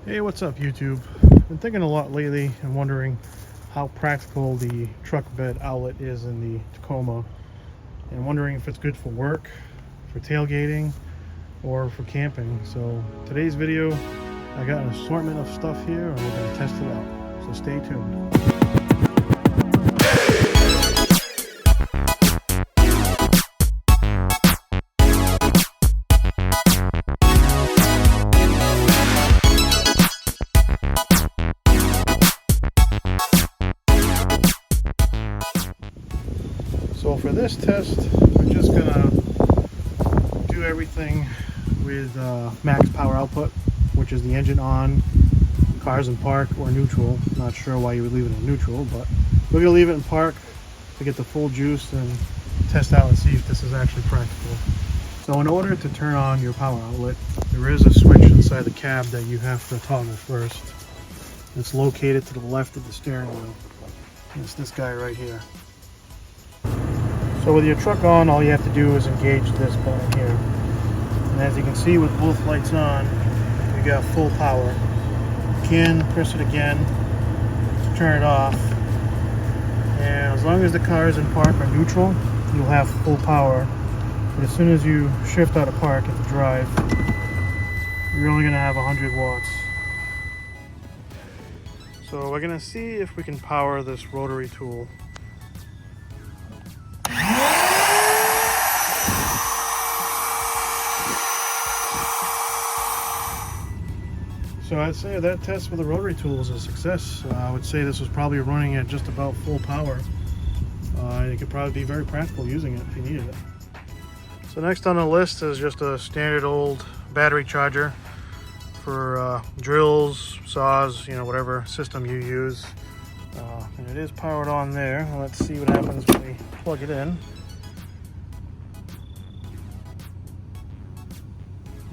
Hey, what's up YouTube? Been thinking a lot lately and wondering how practical the truck bed outlet is in the Tacoma, and wondering if it's good for work, for tailgating, or for camping. So today's video, I got an assortment of stuff here and we're going to test it out. So stay tuned. So for this test, we're just gonna do everything with max power output, which is the engine on, cars in park, or neutral. Not sure why you would leave it in neutral, but we're gonna leave it in park to get the full juice and test out and see if this is actually practical. So in order to turn on your power outlet, there is a switch inside the cab that you have to toggle first. It's located to the left of the steering wheel. It's this guy right here. So with your truck on, all you have to do is engage this button here. And as you can see with both lights on, you got full power. You can press it again to turn it off. And as long as the car is in park or neutral, you'll have full power. But as soon as you shift out of park into drive, you're only going to have 100 watts. So we're going to see if we can power this rotary tool. So I'd say that test with the rotary tool was a success. I would say this was probably running at just about full power. It could probably be very practical using it if you needed it. So next on the list is just a standard old battery charger for drills, saws, whatever system you use. And it is powered on there. Let's see what happens when we plug it in.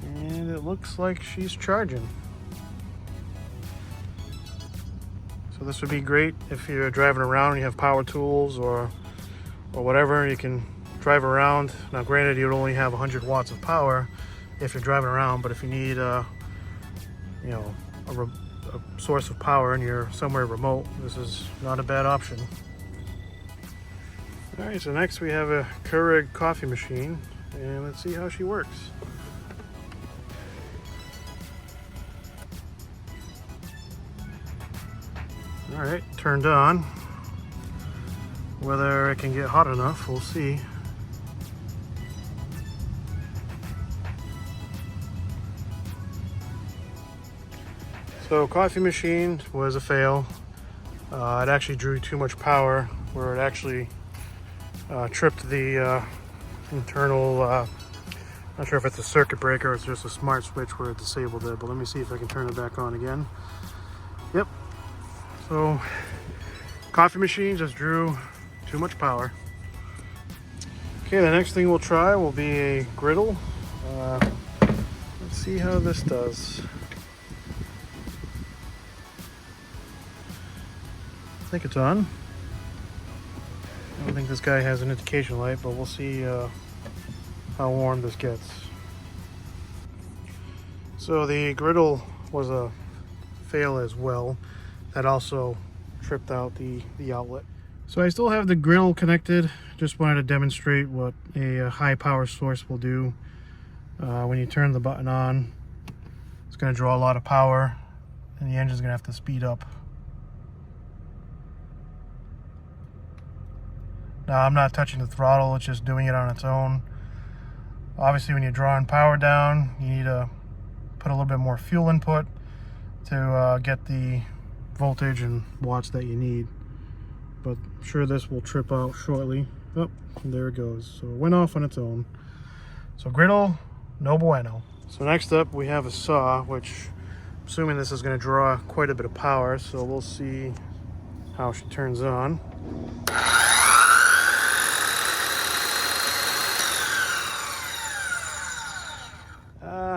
And it looks like she's charging. So this would be great if you're driving around and you have power tools or whatever. You can drive around. Now granted, you'd only have 100 watts of power if you're driving around, but if you need a source of power and you're somewhere remote, this is not a bad option. All right, so next we have a Keurig coffee machine, and let's see how she works. All right, turned on. Whether it can get hot enough, we'll see. So coffee machine was a fail. It actually drew too much power, where it actually tripped the internal, not sure if it's a circuit breaker or it's just a smart switch where it disabled it, but let me see if I can turn it back on again. Yep. So coffee machine just drew too much power. Okay, the next thing we'll try will be a griddle. Let's see how this does. I think it's on. I don't think this guy has an indication light, but we'll see how warm this gets. So the griddle was a fail as well. That also tripped out the outlet. So I still have the griddle connected. Just wanted to demonstrate what a high power source will do. When you turn the button on, it's going to draw a lot of power and the engine's going to have to speed up. Now I'm not touching the throttle, it's just doing it on its own. Obviously when you're drawing power down, you need to put a little bit more fuel input to get the voltage and watts that you need. But I'm sure this will trip out shortly. Oh, there it goes. So it went off on its own. So griddle, no bueno. So next up we have a saw, which I'm assuming this is going to draw quite a bit of power, so we'll see how she turns on.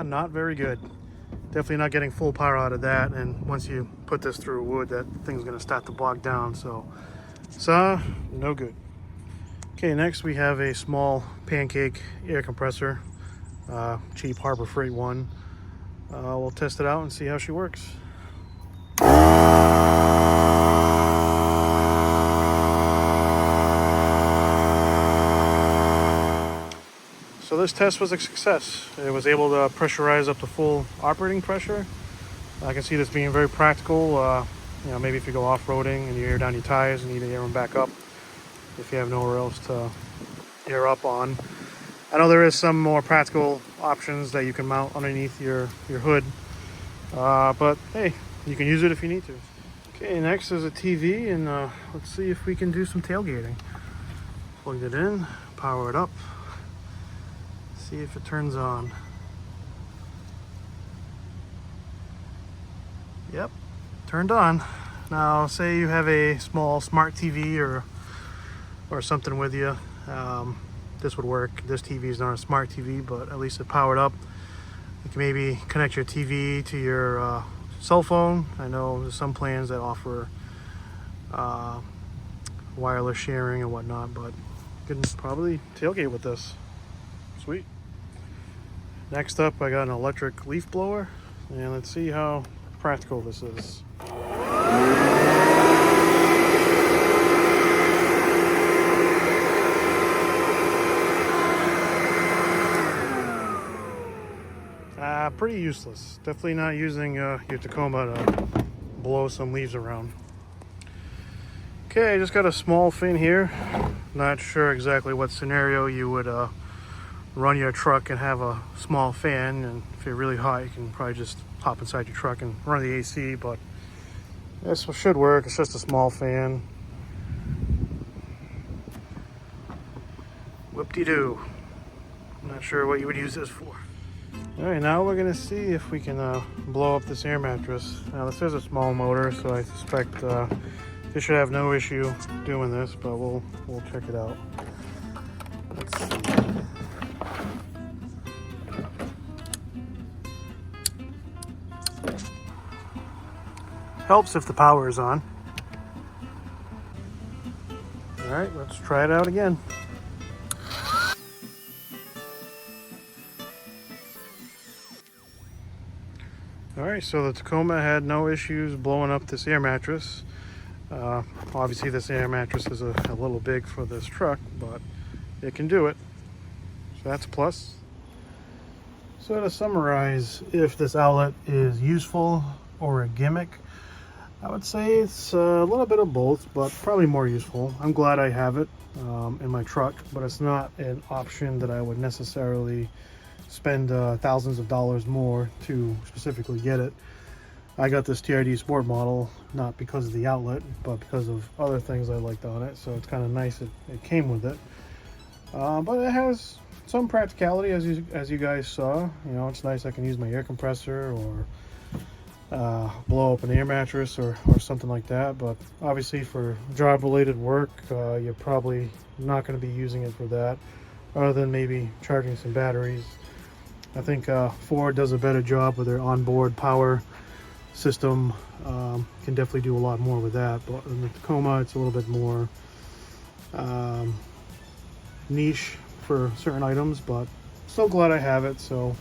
Not very good. Definitely not getting full power out of that, and once you put this through wood, that thing's going to start to bog down, so no good. Okay, next we have a small Pancake air compressor, cheap Harbor Freight one. we'll test it out and see how she works. So this test was a success. It was able to pressurize up to full operating pressure. I can see this being very practical. You know, maybe if you go off-roading and you air down your tires and need to air them back up if you have nowhere else to air up on. I know there is some more practical options that you can mount underneath your hood, but hey, you can use it if you need to. Okay, next is a TV, and let's see if we can do some tailgating. Plugged it in, power it up, see if it turns on. Yep, turned on. Now say you have a small smart TV or something with you, this would work. This TV is not a smart TV, but at least it powered up. You can maybe connect your TV to your cell phone. I know there's some plans that offer wireless sharing and whatnot, but you can probably tailgate with this. Sweet. Next up, I got an electric leaf blower, and let's see how practical this is. Pretty useless. Definitely not using your Tacoma to blow some leaves around. Okay, I just got a small fin here. Not sure exactly what scenario you would run your truck and have a small fan, and if you're really hot you can probably just hop inside your truck and run the AC, but this should work. It's just a small fan. Whoop-de-doo. I'm not sure what you would use this for. Alright, now we're going to see if we can blow up this air mattress. Now this is a small motor, so I suspect this should have no issue doing this, but we'll check it out. Let's see. Helps if the power is on. Alright, let's try it out again. Alright, so the Tacoma had no issues blowing up this air mattress. Obviously this air mattress is a little big for this truck, but it can do it. So that's a plus. So to summarize, if this outlet is useful or a gimmick, I would say it's a little bit of both, but probably more useful. I'm glad I have it in my truck, but it's not an option that I would necessarily spend thousands of dollars more to specifically get it. I got this TRD Sport model not because of the outlet, but because of other things I liked on it, so it's kind of nice it came with it. But it has some practicality, as you guys saw. You know, it's nice I can use my air compressor or blow up an air mattress or something like that, but obviously for job related work you're probably not going to be using it for that, other than maybe charging some batteries. I think Ford does a better job with their onboard power system. Can definitely do a lot more with that, but in the Tacoma it's a little bit more niche for certain items, but so glad I have it. So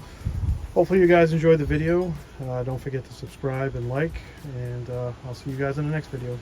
hopefully you guys enjoyed the video. Don't forget to subscribe and like, and I'll see you guys in the next video.